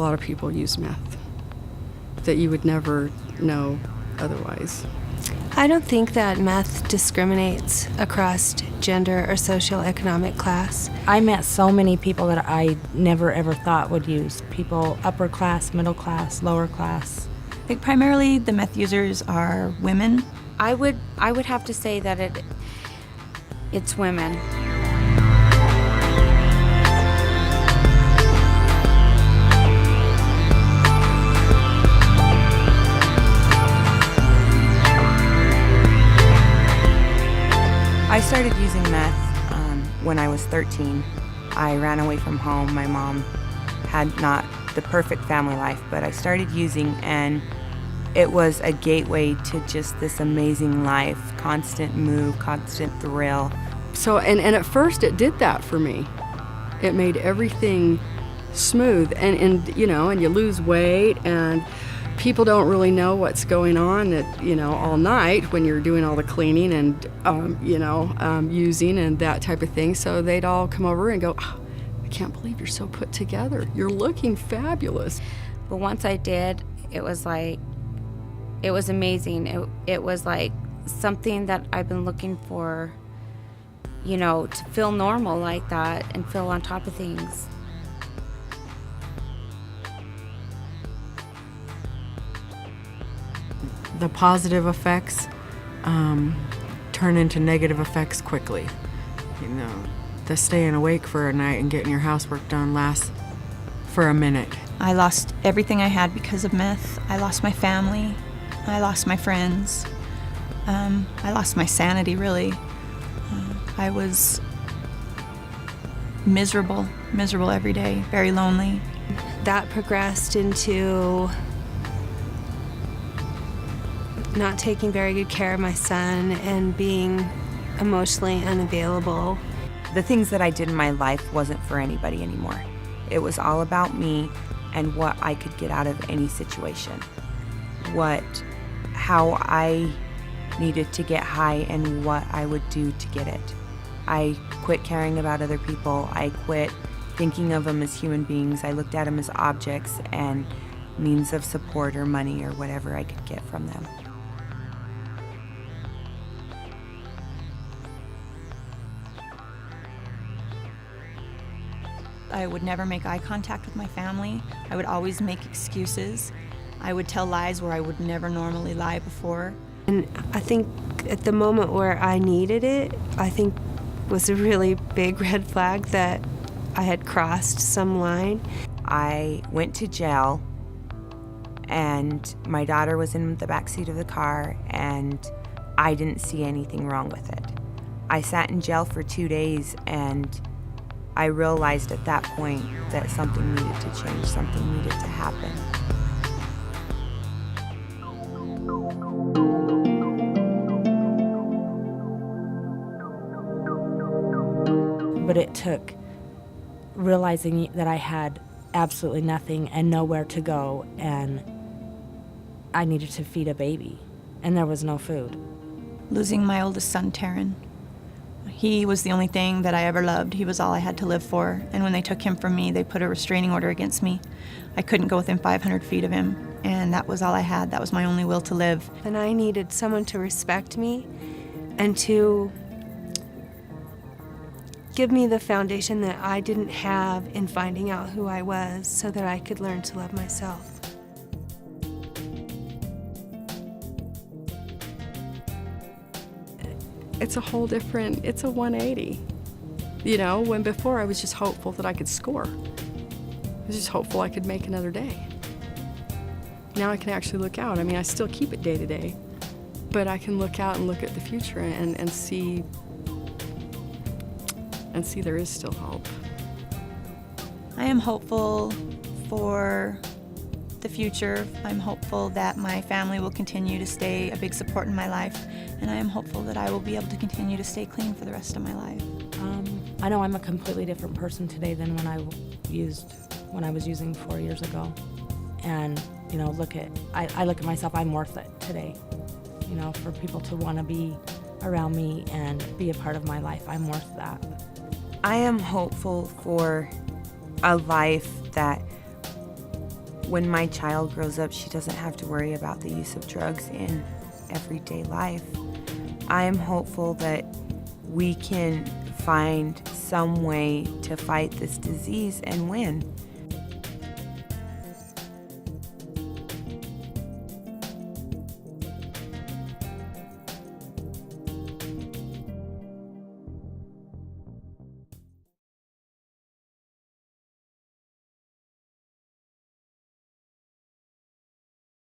lot of people use meth that you would never know otherwise. I don't think that meth discriminates across gender or socioeconomic class. I met so many people that I never ever thought would use. People upper class, middle class, lower class. I think primarily the meth users are women. I would have to say that it's women. I started using meth when I was 13. I ran away from home. My mom had not the perfect family life, but I started using, and it was a gateway to just this amazing life, constant move, constant thrill. So, and at first it did that for me. It made everything smooth, and you know, and you lose weight, and people don't really know what's going on all night when you're doing all the cleaning and, using and that type of thing. So they'd all come over and go, oh, I can't believe you're so put together. You're looking fabulous. But once I did, it was amazing. It was like something that I've been looking for, to feel normal like that and feel on top of things. The positive effects turn into negative effects quickly. The staying awake for a night and getting your housework done lasts for a minute. I lost everything I had because of meth. I lost my family. I lost my friends. I lost my sanity, really. I was miserable every day, very lonely. That progressed into not taking very good care of my son and being emotionally unavailable. The things that I did in my life wasn't for anybody anymore. It was all about me and what I could get out of any situation. How I needed to get high and what I would do to get it. I quit caring about other people. I quit thinking of them as human beings. I looked at them as objects and means of support or money or whatever I could get from them. I would never make eye contact with my family. I would always make excuses. I would tell lies where I would never normally lie before. And I think at the moment where I needed it, I think was a really big red flag that I had crossed some line. I went to jail, and my daughter was in the backseat of the car, and I didn't see anything wrong with it. I sat in jail for 2 days, and I realized at that point that something needed to change, something needed to happen. But it took realizing that I had absolutely nothing and nowhere to go, and I needed to feed a baby, and there was no food. Losing my oldest son, Taryn. He was the only thing that I ever loved. He was all I had to live for. And when they took him from me, they put a restraining order against me. I couldn't go within 500 feet of him, and that was all I had. That was my only will to live. And I needed someone to respect me and to give me the foundation that I didn't have in finding out who I was so that I could learn to love myself. It's a whole different, it's a 180. When before I was just hopeful that I could score. I was just hopeful I could make another day. Now I can actually look out. I still keep it day to day, but I can look out and look at the future and see there is still hope. I am hopeful for the future. I'm hopeful that my family will continue to stay a big support in my life, and I am hopeful that I will be able to continue to stay clean for the rest of my life. I know I'm a completely different person today than when I was using 4 years ago. And, I look at myself, I'm worth it today. For people to want to be around me and be a part of my life, I'm worth that. I am hopeful for a life that when my child grows up, she doesn't have to worry about the use of drugs in everyday life. I am hopeful that we can find some way to fight this disease and win.